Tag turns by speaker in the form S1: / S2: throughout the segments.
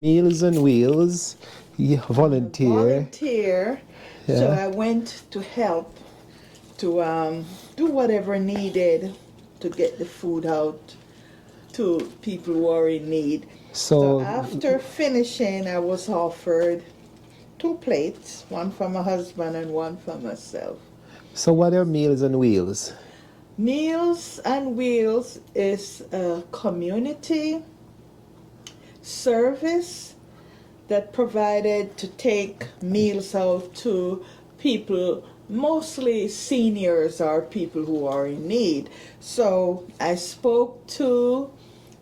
S1: Meals on Wheels, you
S2: I'm a
S1: volunteer.
S2: volunteer, so
S1: Yeah.
S2: I went to help to do whatever needed to get the food out to people who are in need. So
S1: So,
S2: after finishing, I was offered two plates, one for my husband and one for myself.
S1: so what are Meals on Wheels?
S2: Meals and Wheels is a community service that provided to take meals out to people, mostly seniors or people who are in need. So I spoke to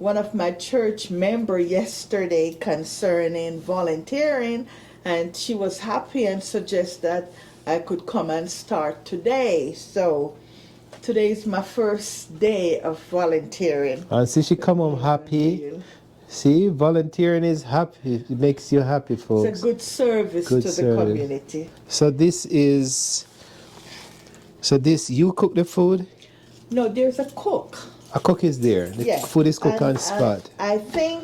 S2: one of my church member yesterday concerning volunteering, and she was happy and suggested that I could come and start today. So today is my first day of volunteering
S1: And see, she
S2: with
S1: come home
S2: Meals on
S1: happy.
S2: Wheels.
S1: See, volunteering is happy. It makes you happy,
S2: It's a
S1: folks.
S2: good service
S1: Good
S2: to the
S1: service.
S2: community.
S1: So this you cook the food.
S2: No, there's a cook.
S1: A cook is there. The
S2: Yeah.
S1: food is cooked
S2: And
S1: on spot.
S2: I think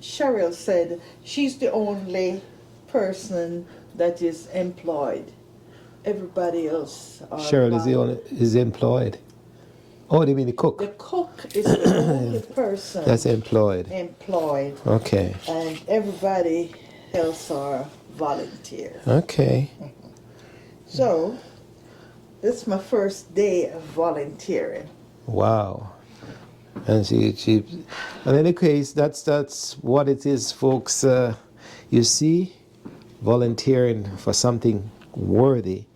S2: Cheryl said she's the only person that is employed. Everybody else are
S1: Cheryl is the
S2: volunteer.
S1: only is employed. Oh, they mean the
S2: The
S1: cook?
S2: cook is the only person
S1: That's employed.
S2: employed,
S1: Okay.
S2: and everybody else are volunteer.
S1: Okay.
S2: So this is my first day of volunteering.
S1: Wow. And she in any case, that's what it is, folks. You see, volunteering for something worthy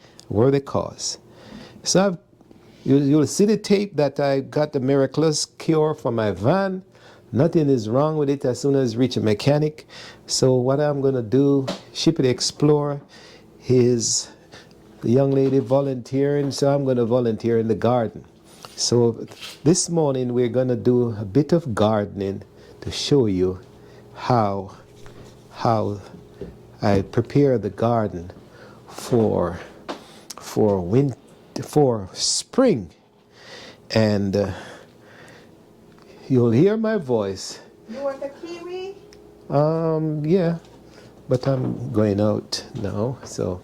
S1: cause. So you'll see the tape that I got the miraculous cure for my van. Nothing is wrong with it as soon as I reach a mechanic. So what I'm gonna do, Shippity Explorer, is the young lady volunteering, so I'm gonna volunteer in the garden. So this morning we're gonna do a bit of gardening to show you how I prepare the garden for for spring, and you'll hear my voice.
S2: You want a kiwi?
S1: Yeah, but I'm going out now, so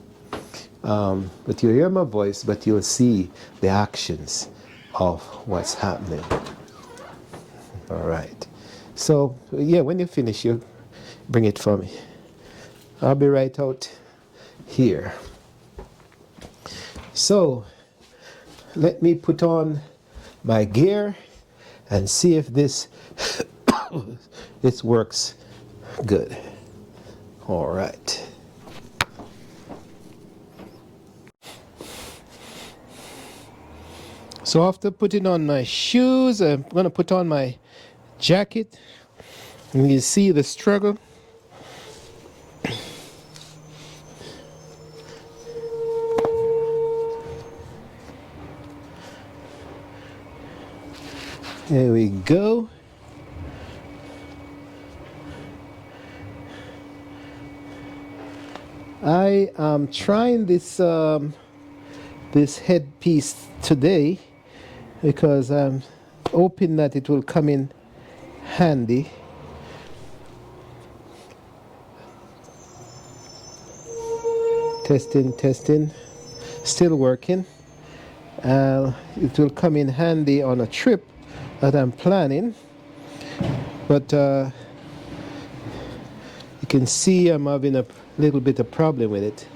S1: but you'll hear my voice, but you'll see the actions of what's happening. All right. So yeah, when you finish, you bring it for me. I'll be right out here. So let me put on my gear and see if this this works good. All right. So after putting on my shoes, I'm gonna put on my jacket. And you see the struggle. There we go. I am trying this headpiece today because I'm hoping that it will come in handy. Testing, still working. It will come in handy on a trip that I'm planning, but you can see I'm having a little bit of problem with it.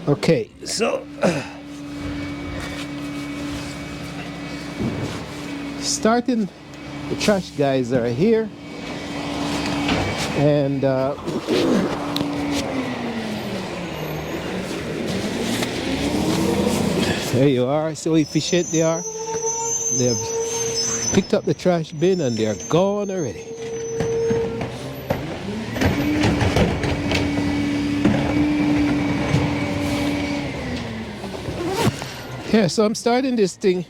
S1: Okay, so starting, the trash guys are here, and there you are. So efficient they are. They've picked up the trash bin and they're gone already. Yeah, so I'm starting this thing,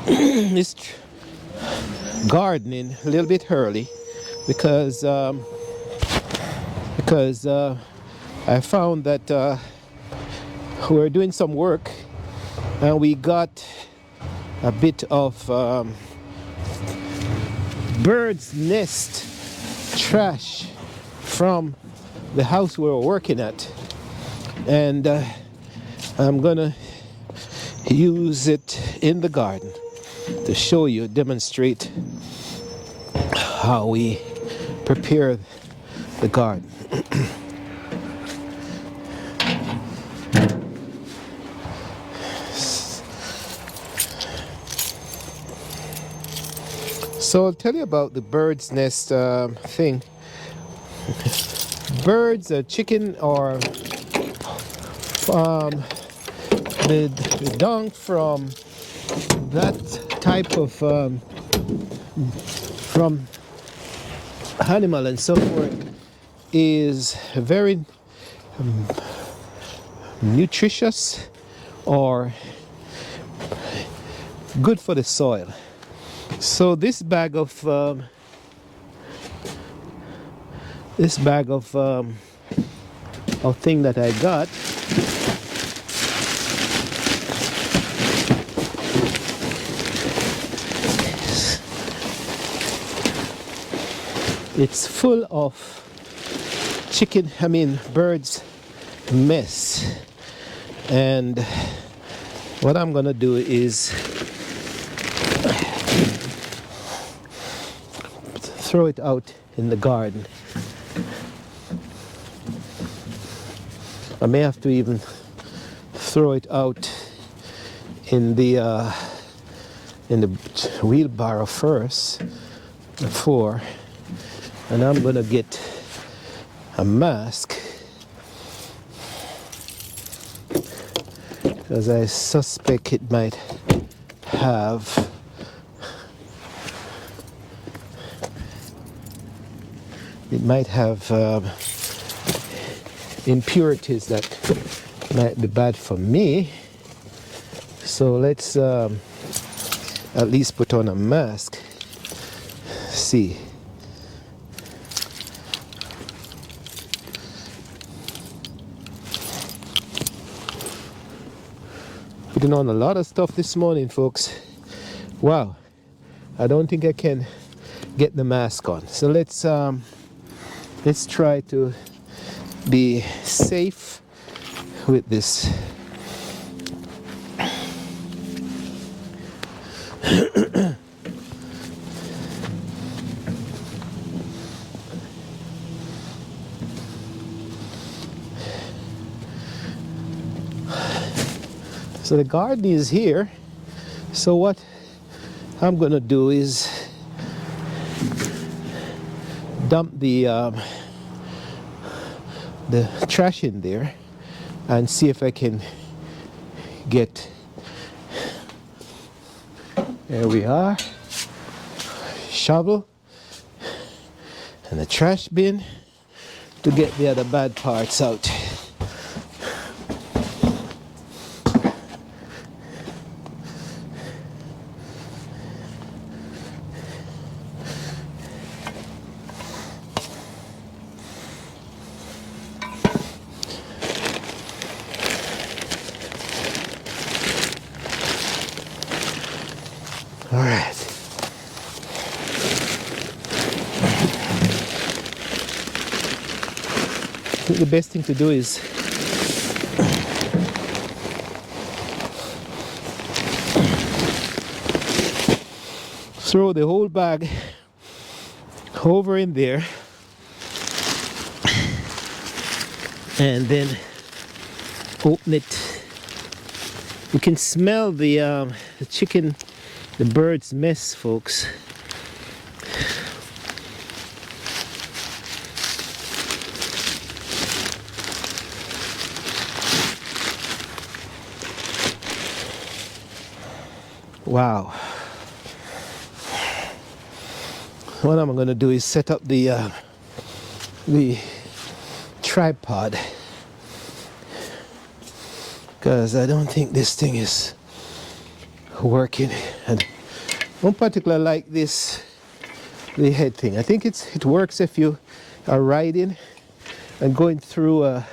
S1: this gardening a little bit early because I found that we're doing some work and we got a bit of bird's nest trash from the house we were working at, and I'm gonna use it in the garden to show you, demonstrate how we prepare the garden. So I'll tell you about the bird's nest thing. Birds, chicken, or the dung from that type of from animal and so forth is very nutritious or good for the soil. So this bag of thing that I got, it's full of birds mess, and what I'm gonna do is throw it out in the garden. I may have to even throw it out in the wheelbarrow first before, and I'm gonna get a mask because I suspect it might have impurities that might be bad for me. So let's at least put on a mask. See. Putting on a lot of stuff this morning, folks. Wow. I don't think I can get the mask on. So let's try to be safe with this. So the garden is here. So what I'm gonna do is dump the trash in there and see if I can get, there we are, shovel and the trash bin to get the other bad parts out. All right. I think the best thing to do is throw the whole bag over in there and then open it. You can smell the chicken, the bird's mess, folks. Wow. What I'm going to do is set up the tripod, because I don't think this thing is working. And I don't particularly like this, the head thing. I think it works if you are riding and going through a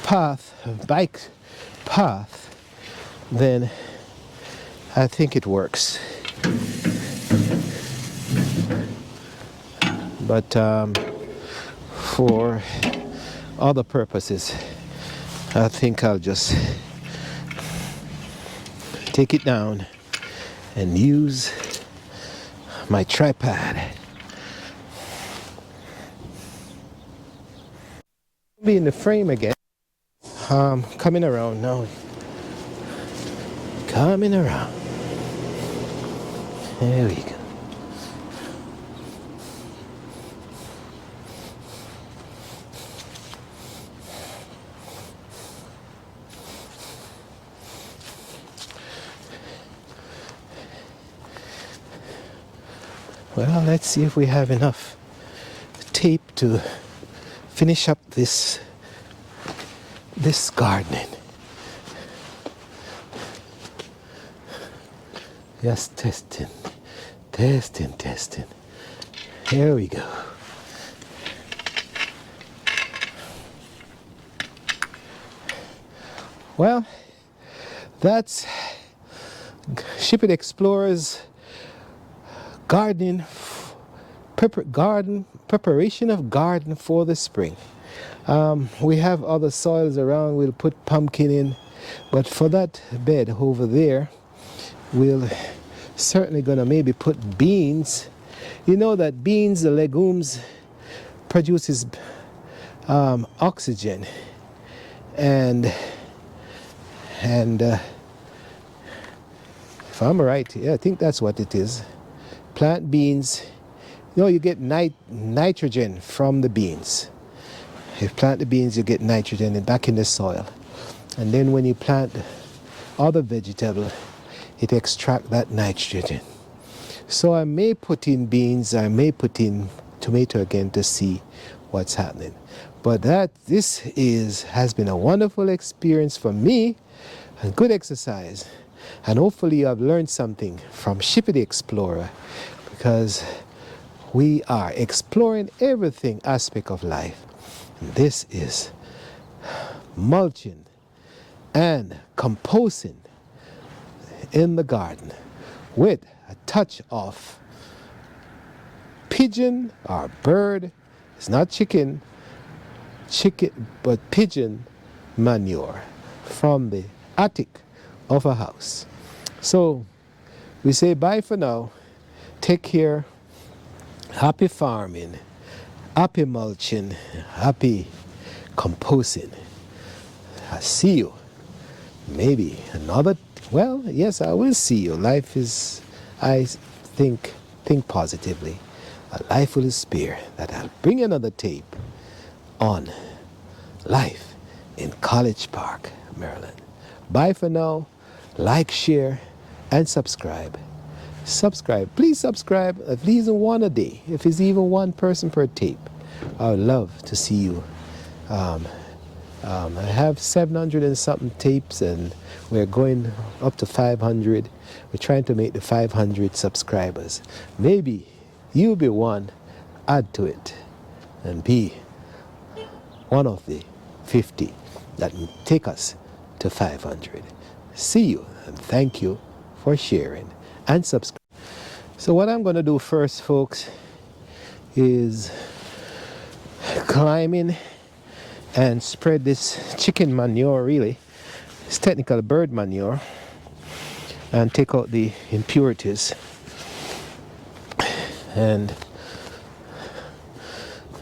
S1: path, a bike path, then I think it works. But for other purposes, I think I'll just take it down and use my tripod. Be in the frame again. Coming around now. Coming around. There we go. Well, let's see if we have enough tape to finish up this gardening. Just testing. Here we go. Well, that's Ship It Explorer's preparation of garden for the spring. We have other soils around. We'll put pumpkin in, but for that bed over there, we'll certainly gonna maybe put beans. You know that beans, the legumes, produces oxygen, and if I'm right, yeah, I think that's what it is. Plant beans, you get nitrogen from the beans. If you plant the beans, you get nitrogen back in the soil. And then when you plant other vegetable, it extracts that nitrogen. So I may put in beans, I may put in tomato again to see what's happening. But this has been a wonderful experience for me, a good exercise. And hopefully you have learned something from Ship It Explorer, because we are exploring everything aspect of life. And this is mulching and composting in the garden with a touch of pigeon or bird. It's not chicken, but pigeon manure from the attic of a house. So we say bye for now. Take care. Happy farming, happy mulching, happy composting. I see you. Maybe another. Well, yes, I will see you. Life is, I think positively. A life will spare that I'll bring another tape on life in College Park, Maryland. Bye for now. Like, share, and subscribe. Please subscribe at least one a day. If it's even one person per tape, I would love to see you. I have 700 and something tapes, and we're going up to 500. We're trying to make the 500 subscribers. Maybe you'll be one. Add to it and be one of the 50 that will take us to 500. See you, and thank you for sharing and subscribe. So what I'm going to do first, folks, is climbing and spread this chicken manure, really. It's technically bird manure, and take out the impurities. And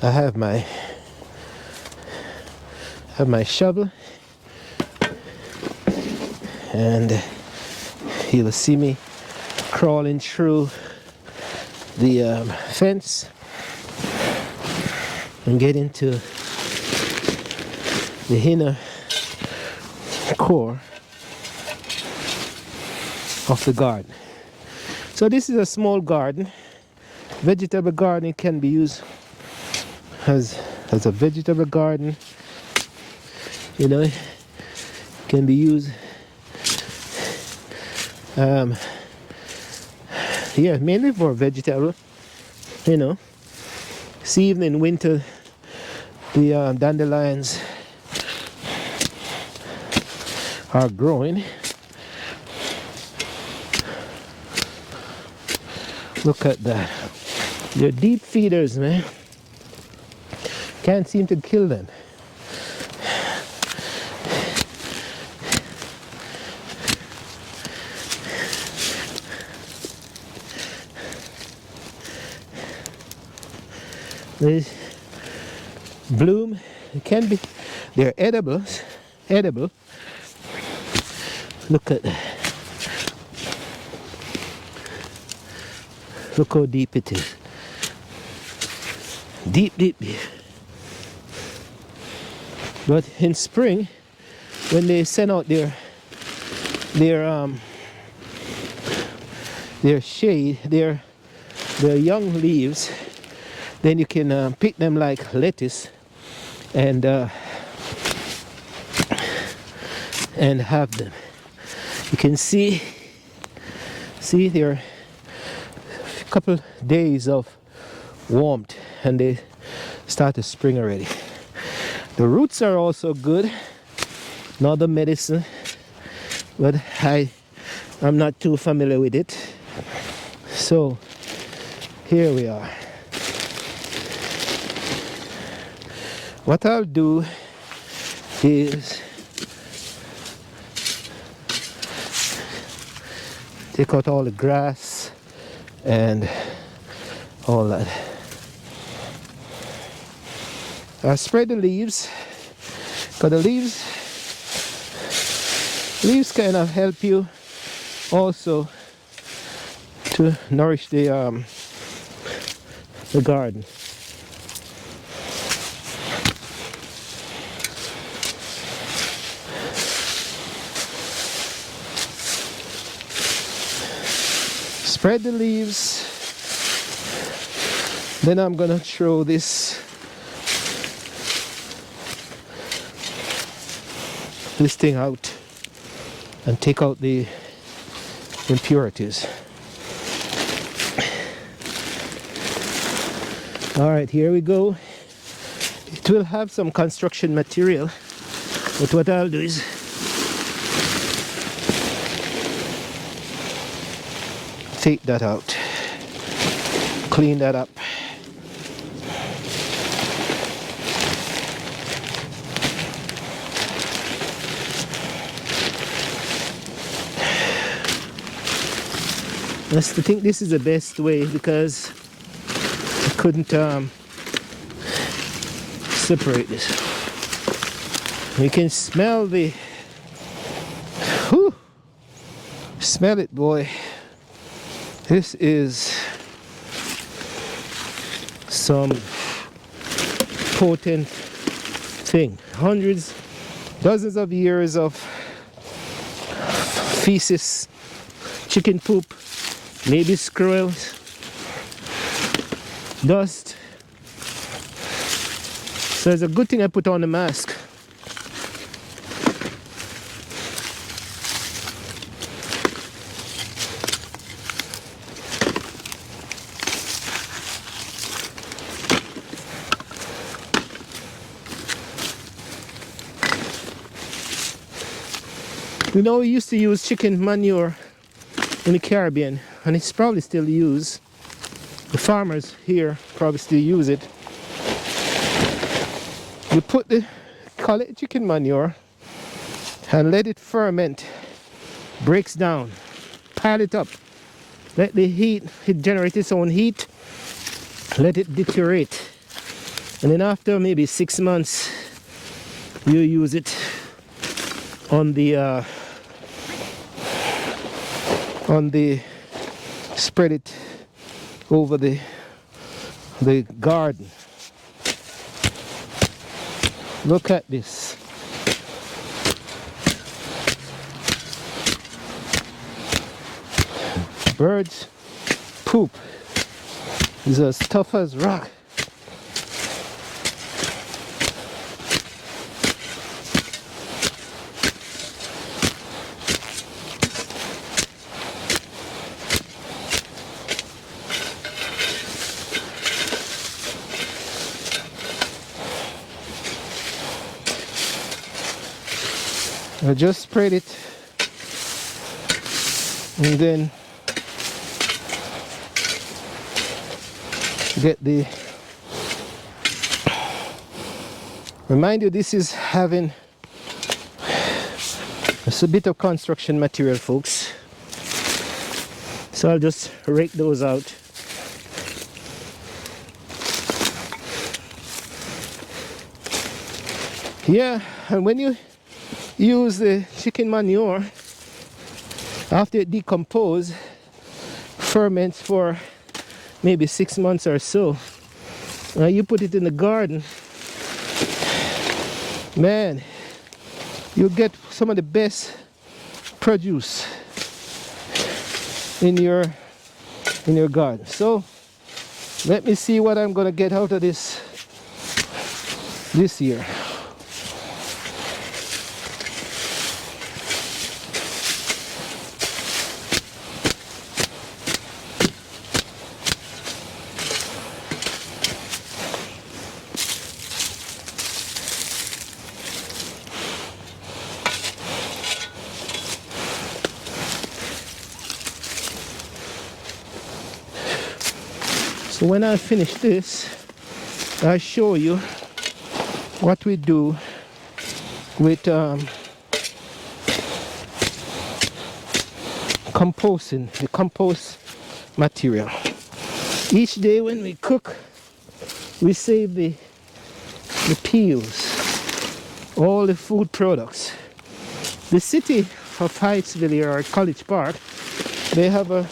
S1: I have my shovel, and you'll see me crawling through the fence and get into the inner core of the garden. So this is a small garden. Vegetable garden can be used as a vegetable garden. Can be used mainly for vegetable. See, even in winter, the dandelions are growing. Look at that. They're deep feeders, man. Can't seem to kill them. They bloom. It can be. They're edible. Look at that. Look how deep it is. Deep, deep, deep. But in spring, when they send out their shade, their young leaves, then you can pick them like lettuce and have them. You can see there are a couple days of warmth and they start to spring already. The roots are also good, not the medicine, but I'm not too familiar with it. So here we are. What I'll do is take out all the grass and all that. I spread the leaves, because the leaves kind of help you also to nourish the garden. Spread the leaves. Then I'm gonna throw this thing out and take out the impurities. All right, here we go. It will have some construction material, but what I'll do is take that out, clean that up. I think this is the best way because I couldn't separate this. You can smell the, whew, smell it, boy. This is some potent thing. Hundreds, dozens of years of feces, chicken poop, maybe squirrels, dust. So it's a good thing I put on the mask. You know, we used to use chicken manure in the Caribbean, and it's probably still used. The farmers here probably still use it. You put the colored chicken manure and let it ferment, breaks down, pile it up, let the heat, it generates its own heat, let it deteriorate, and then after maybe 6 months you use it on the spread it over the garden. Look at this. Birds poop is as tough as rock. I just spread it, and then get the, remind you this is having, it's a bit of construction material, folks, so I'll just rake those out. Yeah, and when you use the chicken manure, after it decomposes, ferments for maybe 6 months or so, you put it in the garden, man, you get some of the best produce in your garden. So let me see what I'm gonna get out of this year. So when I finish this, I show you what we do with composting, the compost material. Each day when we cook, we save the peels, all the food products. The city of Hyattsville or College Park, they have a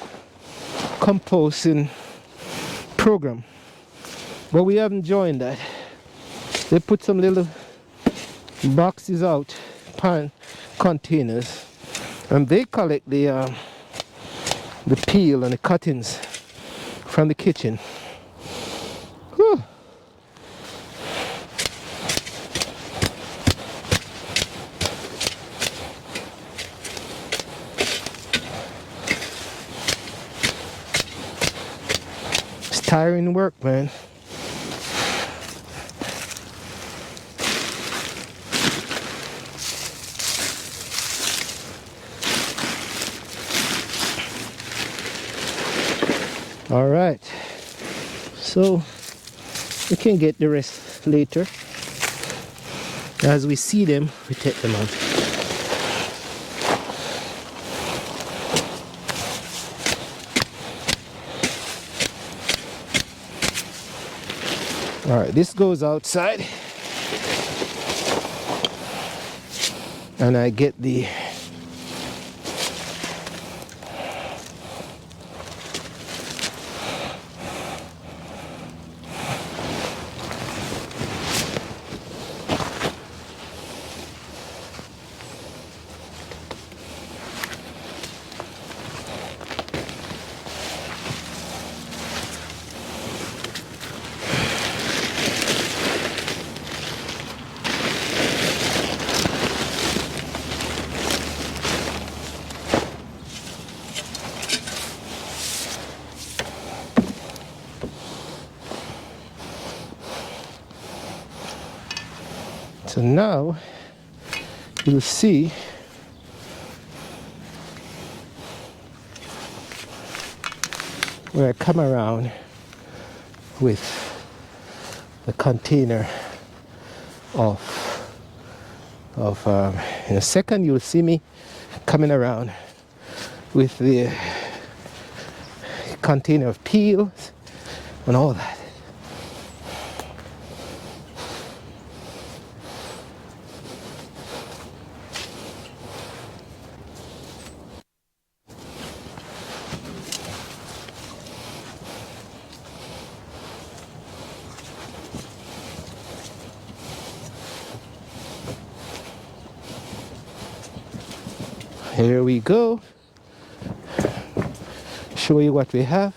S1: composting program, but we haven't joined that. They put some little boxes out, pan containers, and they collect the peel and the cuttings from the kitchen. Whew. It's tiring work, man. All right, so we can get the rest later. As we see them, we take them out. All right, this goes outside, and I get the So now you'll see where I come around with the container of in a second you'll see me coming around with the container of peels and all that. Here we go. Show you what we have.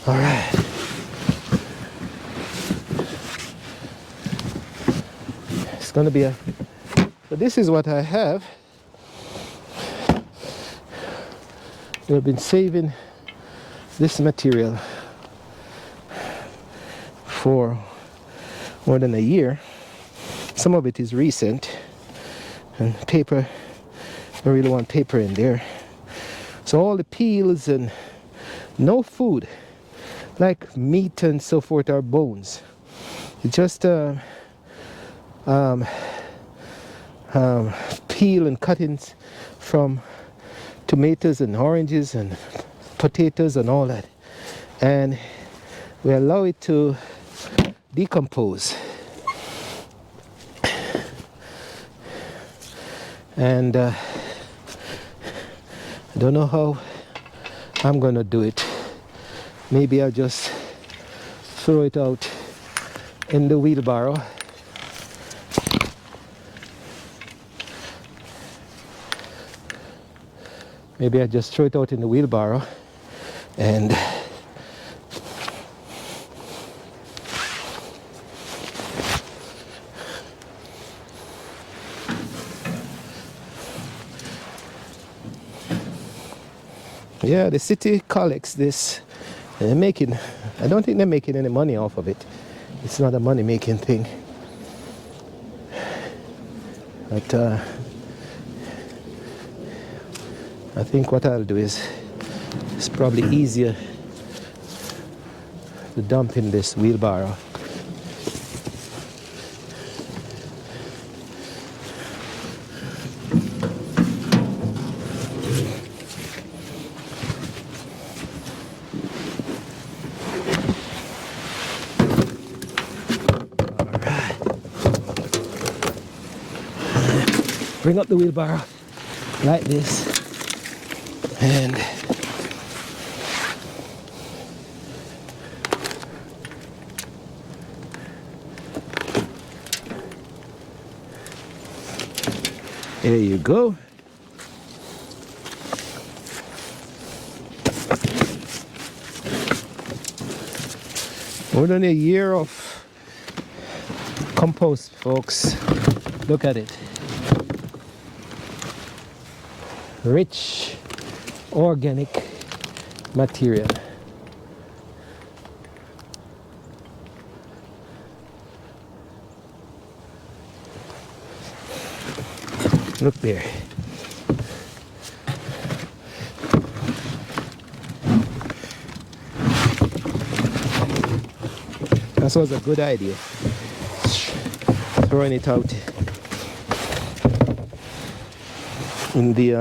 S1: All right. It's going to be so this is what I have. We've been saving this material for more than a year. Some of it is recent, and paper, I really want paper in there. So all the peels and no food, like meat and so forth, are bones. It's just peel and cuttings from tomatoes and oranges and potatoes and all that, and we allow it to decompose. And I don't know how I'm gonna do it. Maybe I'll just throw it out in the wheelbarrow. Maybe I just throw it out in the wheelbarrow and yeah, the city collects this. And they're making, I don't think they're making any money off of it. It's not a money making thing. But I think what I'll do is, it's probably easier to dump in this wheelbarrow. Bring up the wheelbarrow like this, and there you go. More than a year of compost, folks. Look at it. Rich organic material. Look there. That was a good idea. Throwing it out in the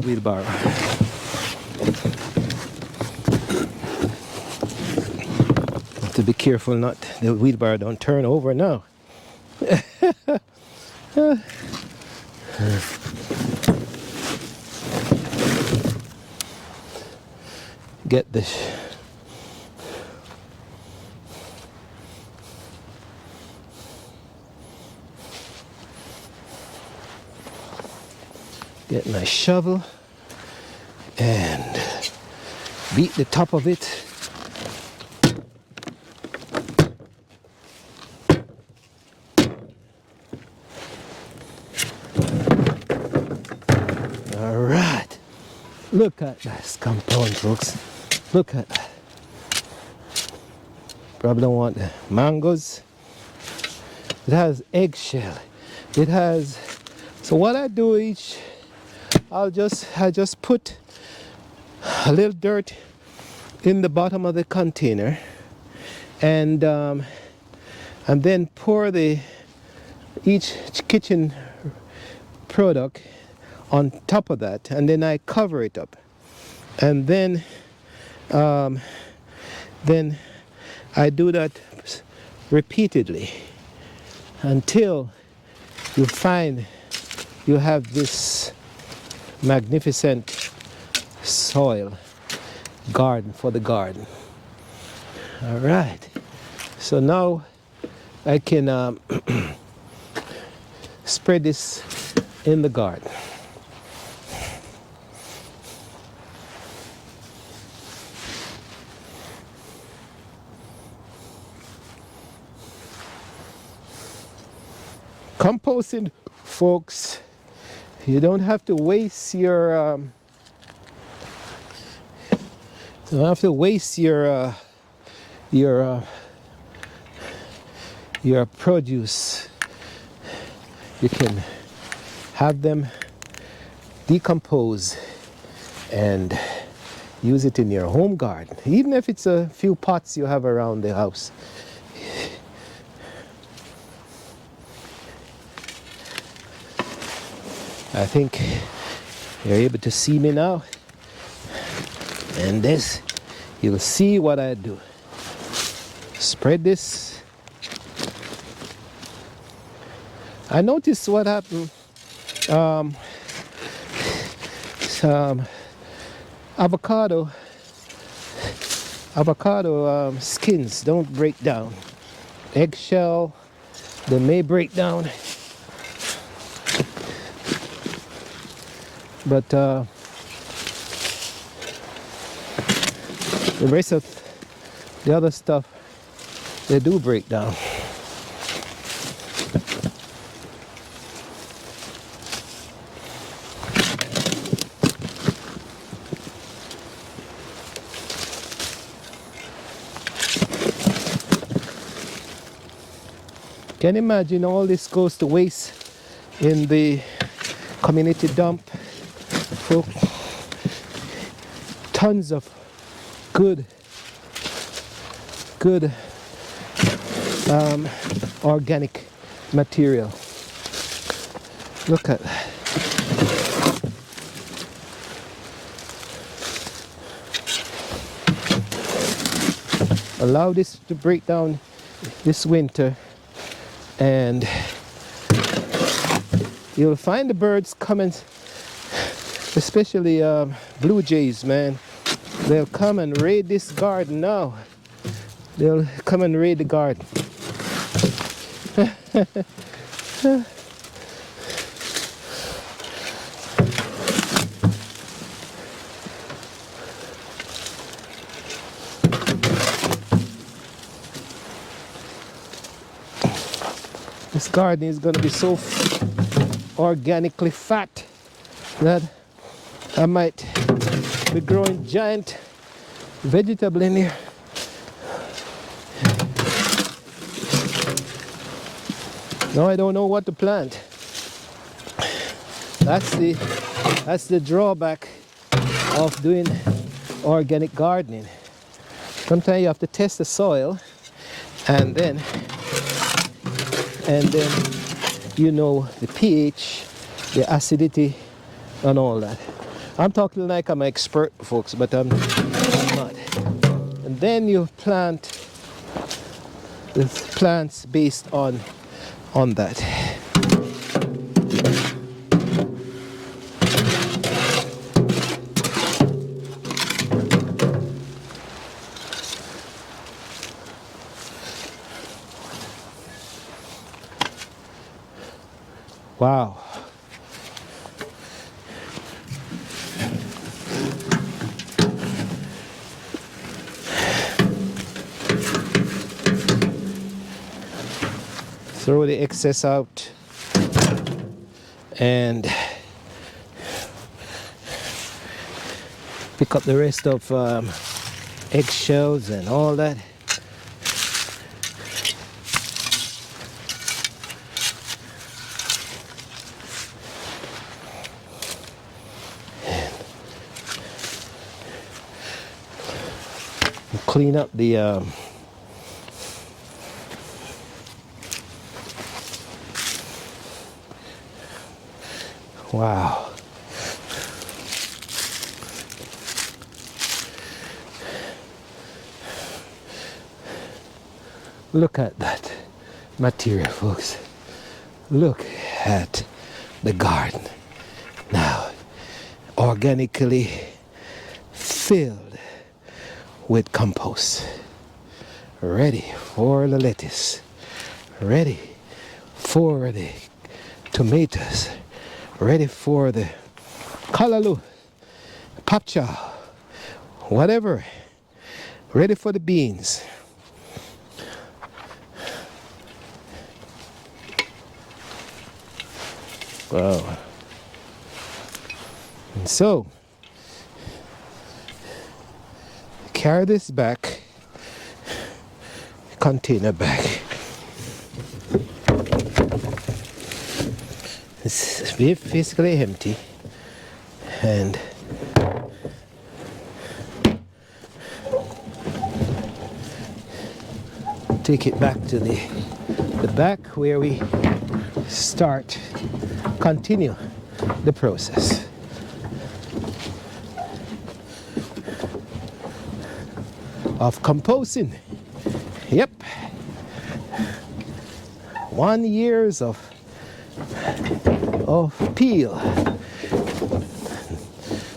S1: wheelbarrow. Have to be careful not the wheelbarrow don't turn over now. Get this. Get my shovel and beat the top of it. All right. Look at this compound, folks. Look at that. Probably don't want the mangoes. It has eggshell. It has. So what I do each, I just put a little dirt in the bottom of the container, and then pour each kitchen product on top of that, and then I cover it up, and then I do that repeatedly until you find you have this magnificent soil garden for the garden. All right, so now I can spread this in the garden. Composting, folks, you don't have to waste your your produce, you can have them decompose and use it in your home garden, even if it's a few pots you have around the house. I think you're able to see me now, and this, you'll see what I do. Spread this. I noticed what happened. Some avocado skins don't break down. Eggshell, they may break down, but the rest of the other stuff, they do break down. Can you imagine all this goes to waste in the community dump? Folks, tons of good organic material. Look at that. Allow this to break down this winter, and you'll find the birds coming, especially blue jays, man. They'll come and raid this garden now. They'll come and raid the garden. This garden is going to be so organically fat that I might be growing giant vegetable in here. Now I don't know what to plant. That's the drawback of doing organic gardening. Sometimes you have to test the soil, and then you know the pH, the acidity, and all that. I'm talking like I'm an expert, folks, but I'm not. And then you plant the plants based on that. Wow. Throw the excess out and pick up the rest of eggshells and all that. And clean up the wow. Look at that material, folks. Look at the garden. Now, organically filled with compost. Ready for the lettuce. Ready for the tomatoes. Ready for the callaloo, pop chow, whatever. Ready for the beans. Wow. And so, carry this back, container back, It's basically empty, and take it back to the back where we continue the process. Of composting. Yep. 1 year of peel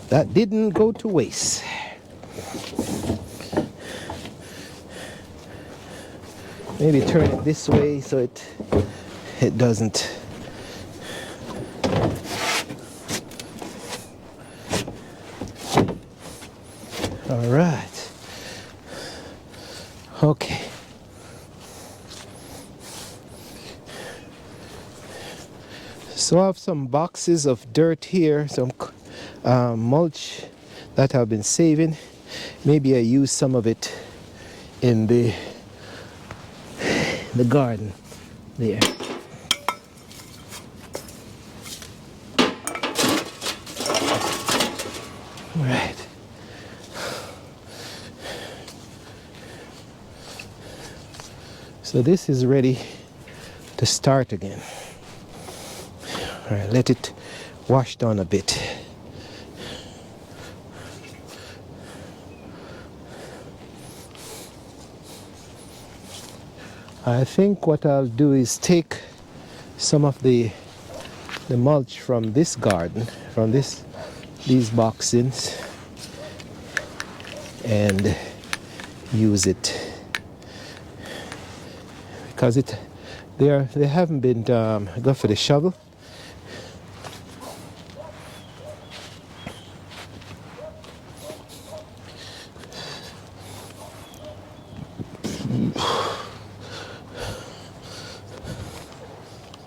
S1: that didn't go to waste. Maybe turn it this way so it doesn't. All right. Okay. So I have some boxes of dirt here, some mulch that I've been saving. Maybe I use some of it in the garden there. All right. So this is ready to start again. All right, let it wash down a bit. I think what I'll do is take some of the mulch from this garden, from these boxes, and use it because they haven't been go for the shovel.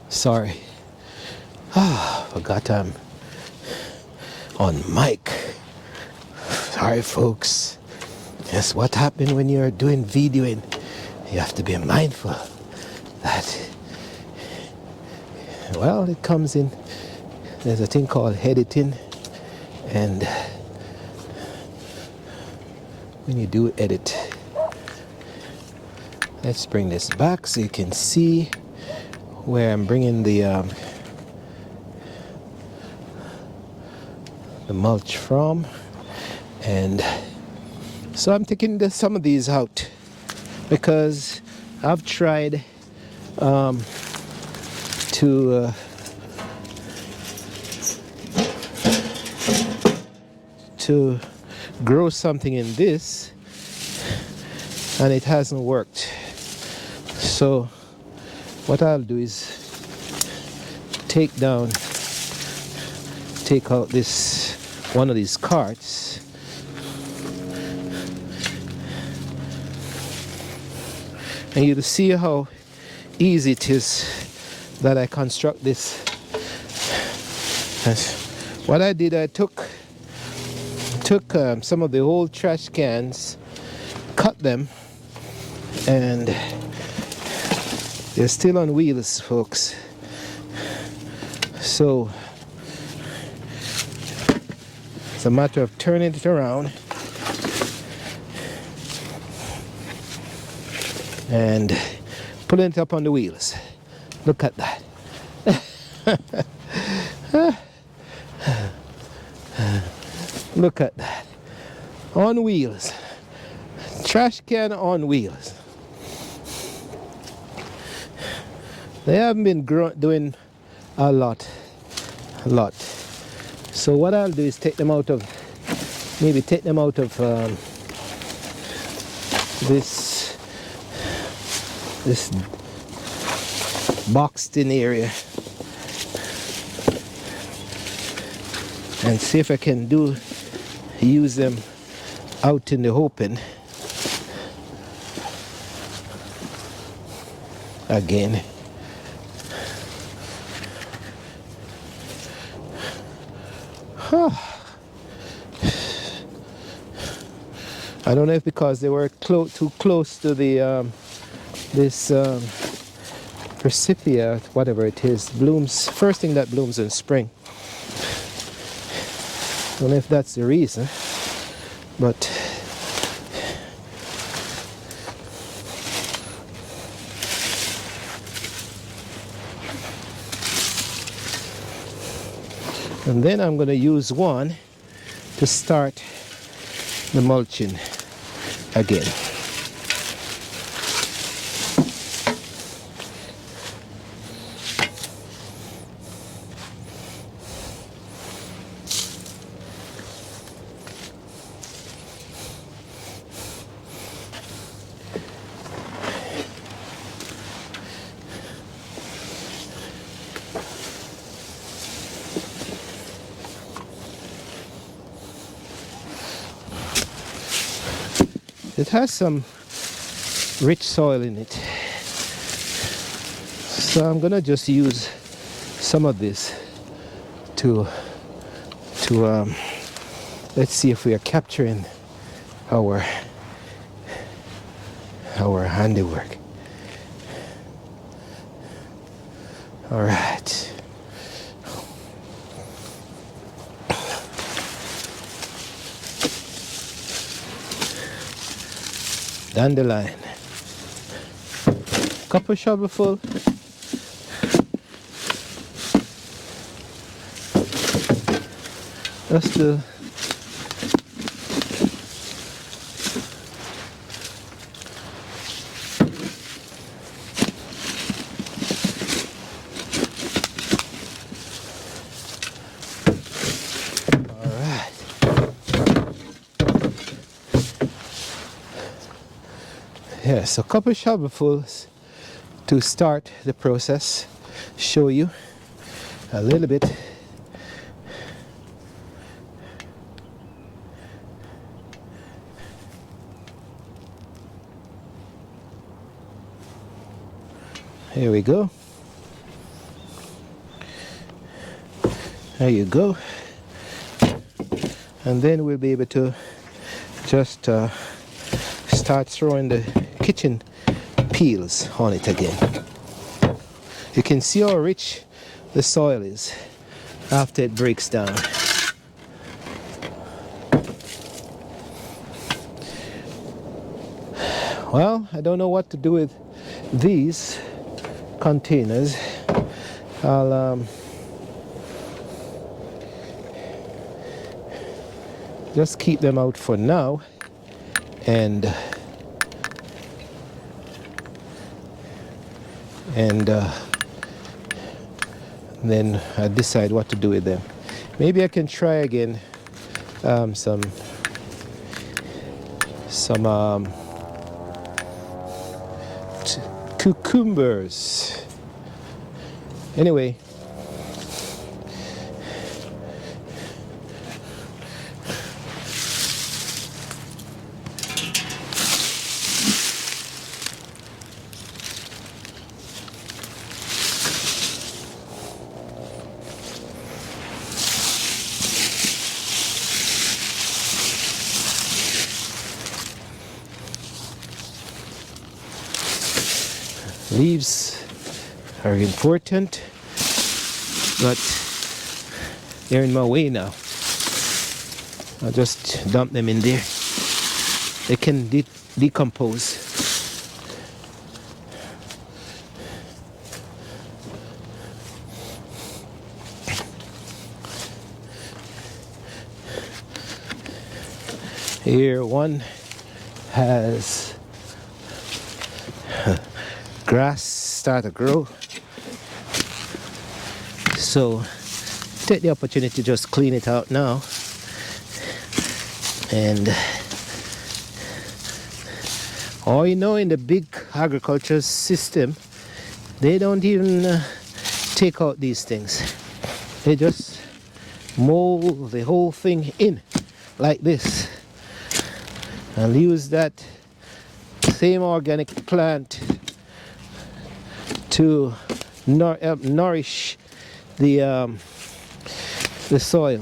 S1: Sorry. Forgot I'm on mic. Sorry, folks. That's what happened when you're doing videoing. You have to be mindful that, well, it comes in. There's a thing called editing, and when you do edit, let's bring this back so you can see where I'm bringing the mulch from. And so I'm taking some of these out because I've tried to grow something in this, and it hasn't worked. So what I'll do is take out this one of these carts, and you'll see how easy it is that I construct this. What I did, I took some of the old trash cans, cut them, and they're still on wheels, folks. So it's a matter of turning it around and pulling it up on the wheels. Look at that. Look at that. On wheels. Trash can on wheels. They haven't been doing a lot. So what I'll do is take them out of this boxed in area and see if I can use them out in the open again. I don't know if because they were too close to the this Forsythia, whatever it is, blooms, first thing that blooms in spring. I don't know if that's the reason, but and then I'm going to use one to start the mulching again. It has some rich soil in it, so I'm gonna just use some of this to let's see if we are capturing our handiwork. All right. Dandelion. Couple shovelful. Just to yes, a couple shovelfuls to start the process. Show you a little bit. Here we go. There you go. And then we'll be able to just start throwing the kitchen peels on it again. You can see how rich the soil is after it breaks down. Well, I don't know what to do with these containers. I'll just keep them out for now, and then I decide what to do with them. Maybe I can try again some cucumbers. Anyway, leaves are important, but they're in my way now. I'll just dump them in there. They can decompose. Here one has grass start to grow, so take the opportunity to just clean it out now. And you know, in the big agriculture system, they don't even take out these things. They just mold the whole thing in like this and use that same organic plant to nourish the soil.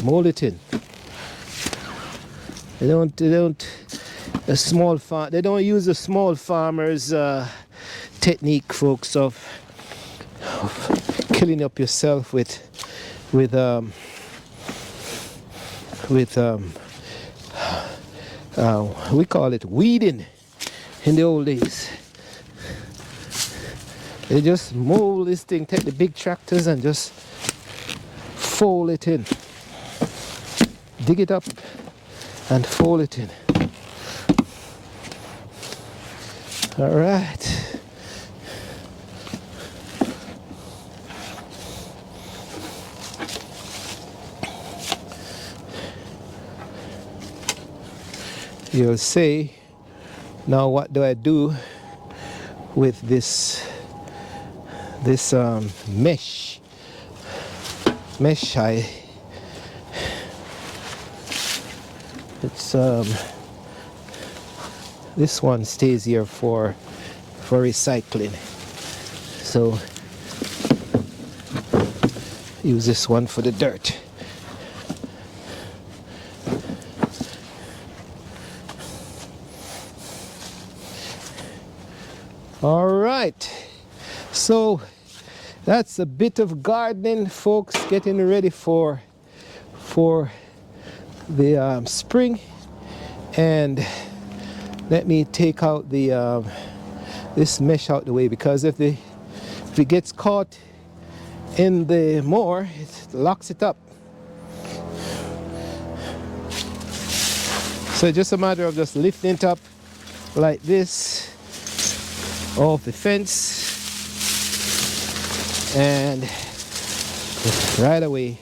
S1: Mold it in. They don't a small farm. They don't use the small farmers technique, folks, of killing up yourself with we call it weeding in the old days. They just mow this thing, take the big tractors and just fold it in. Dig it up and fold it in. All right. You'll say, now what do I do with this mesh? It's this one stays here for recycling, so use this one for the dirt. All right, so that's a bit of gardening, folks, getting ready for the spring. And let me take out the this mesh out the way, because if it gets caught in the mower, it locks it up. So it's just a matter of just lifting it up like this off the fence, and right away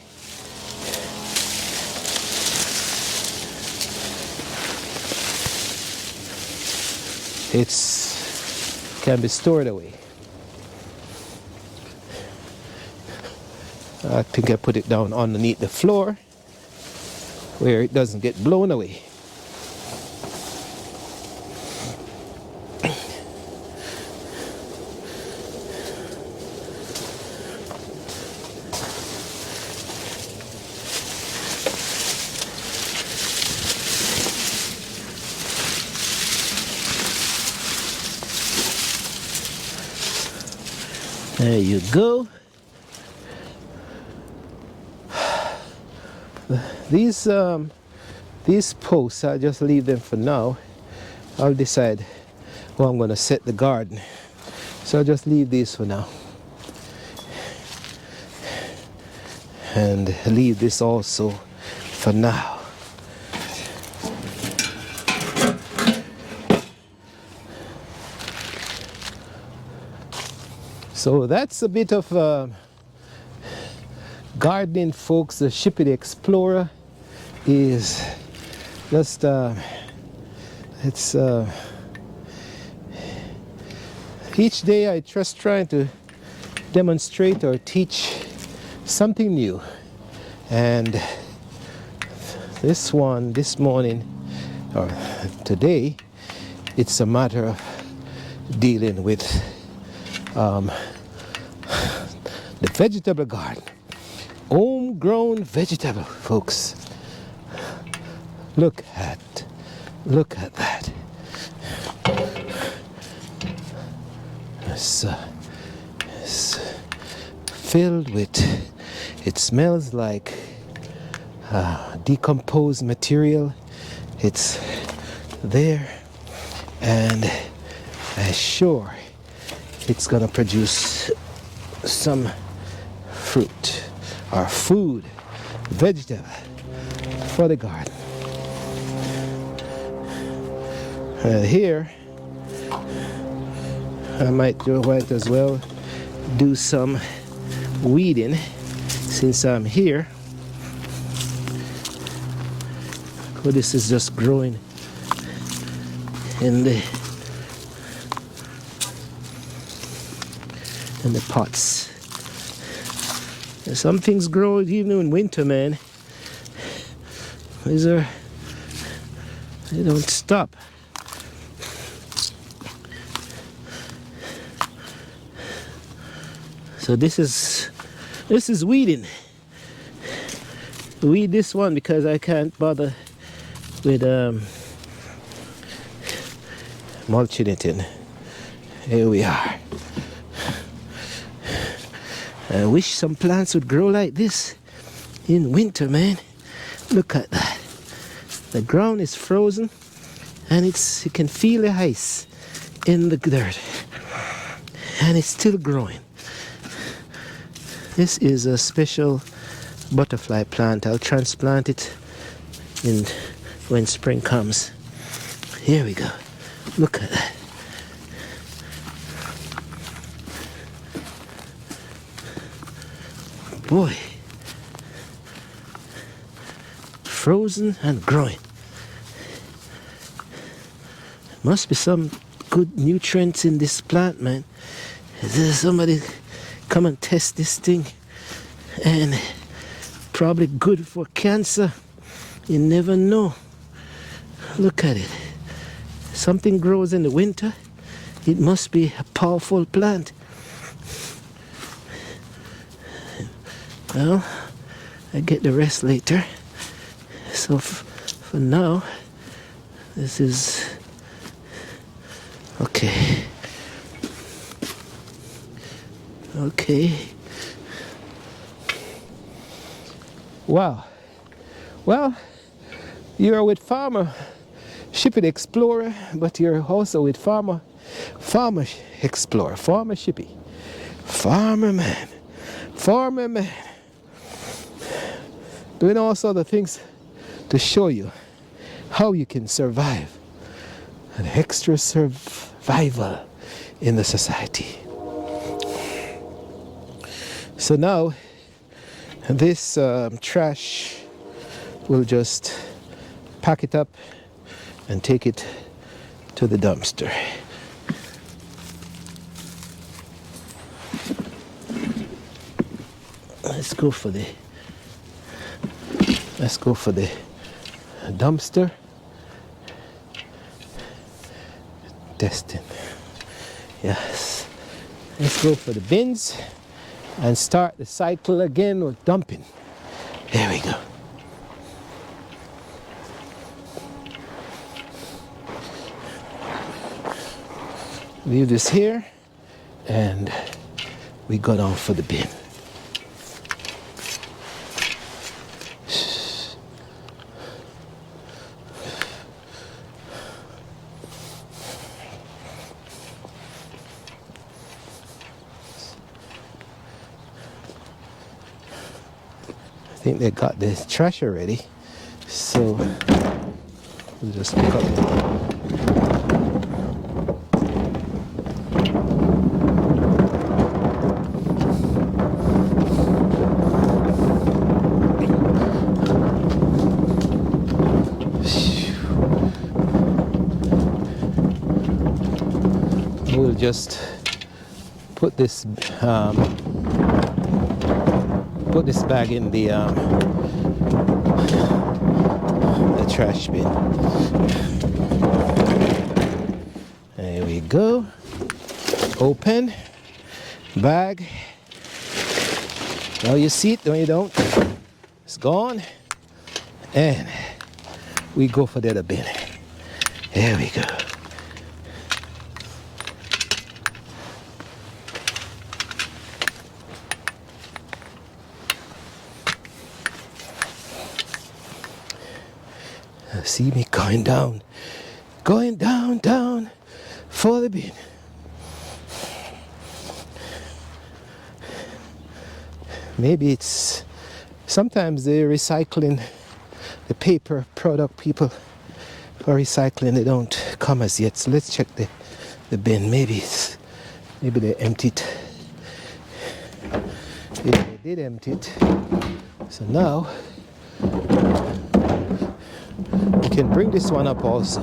S1: can be stored away. I think I put it down underneath the floor where it doesn't get blown away. There you go. These posts, I'll just leave them for now. I'll decide how I'm going to set the garden. So I'll just leave these for now. And leave this also for now. So that's a bit of gardening, folks. The Shippy the Explorer is just each day I just trying to demonstrate or teach something new. And this morning or today, it's a matter of dealing with the vegetable garden. Homegrown vegetable, folks. Look at that. It's filled with, it smells like decomposed material. It's there, and I'm sure it's gonna produce some fruit or food, vegetable for the garden. Here, I might as well do some weeding since I'm here. Well, this is just growing in the pots. And some things grow even in winter, man. They don't stop. So this is weeding. Weed this one because I can't bother with mulching it in. Here we are. I wish some plants would grow like this in winter, man. Look at that. The ground is frozen and you can feel the ice in the dirt. And it's still growing. This is a special butterfly plant. I'll transplant it when spring comes. Here we go. Look at that. Boy. Frozen and growing. Must be some good nutrients in this plant, man. Is there somebody come and test this thing? And probably good for cancer. You never know. Look at it. Something grows in the winter. It must be a powerful plant. Well, I get the rest later. So for now, this is okay. Okay. Wow. Well, you're with Farmer Shippy the Explorer, but you're also with Farmer Explorer, Farmer Shippy. Farmer man. Doing all sorts of things to show you how you can survive. An extra survival in the society. So now, this trash, we'll just pack it up and take it to the dumpster. Let's go for the dumpster. Testing. Yes. Let's go for the bins and start the cycle again with dumping. There we go. Leave this here and we go down for the bin. I think they got the trash already, so we'll just pick up. We'll just put this bag in the trash bin. There we go. Open bag. Now you see it, no you don't. It's gone. And we go for the other bin. There we go. See me going down for the bin. Maybe it's sometimes they're recycling the paper product people are recycling, they don't come as yet. So let's check the bin. Maybe they emptied it. Yeah, they did empty it. So now we can bring this one up also.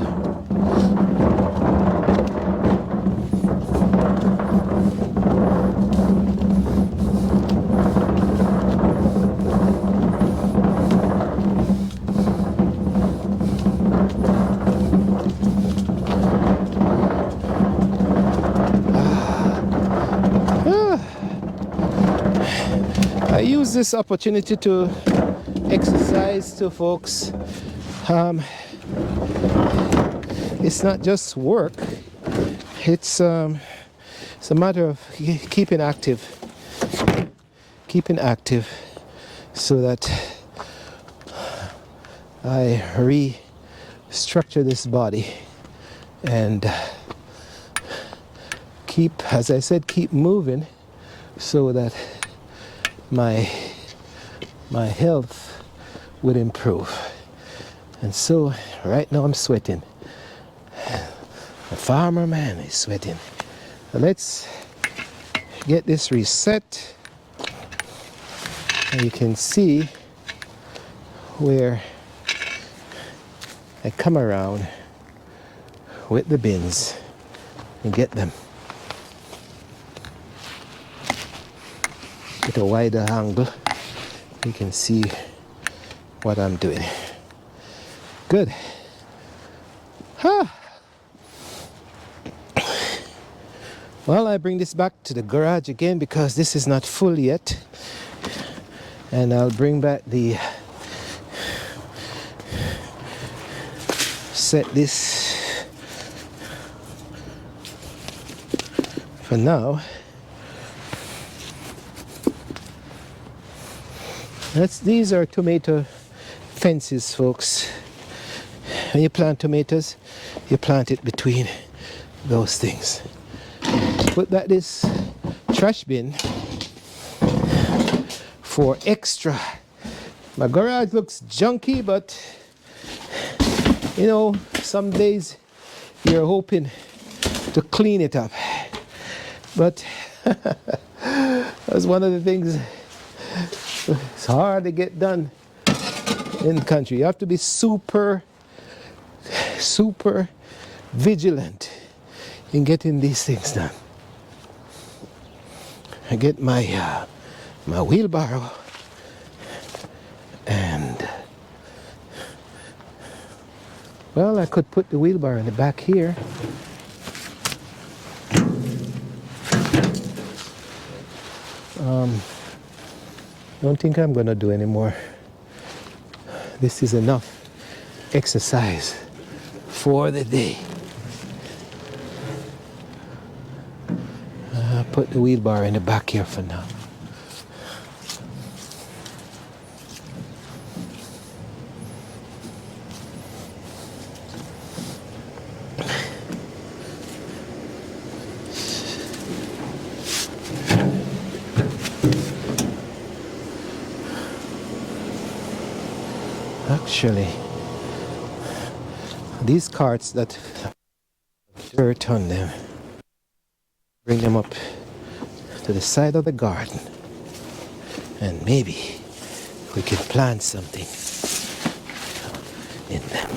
S1: I use this opportunity to exercise to folks. It's not just work, it's a matter of keeping active, so that I restructure this body and keep, as I said, keep moving, so that my health would improve. And so right now I'm sweating. The farmer man is sweating. Now let's get this reset. And you can see where I come around with the bins and get them with a wider angle. You can see what I'm doing. Good. Well, I bring this back to the garage again because this is not full yet. And I'll bring back set this for now. These are tomato fences, folks. When you plant tomatoes, you plant it between those things. Put that this trash bin for extra. My garage looks junky, but you know, some days you're hoping to clean it up. But that's one of the things. It's hard to get done in the country. You have to be super vigilant in getting these things done. I get my my wheelbarrow and well, I could put the wheelbarrow in the back here. Don't think I'm gonna do any more. This is enough exercise for the day. Put the wheelbarrow in the back here for now. Actually, these carts that have dirt on them, bring them up to the side of the garden, and maybe we can plant something in them.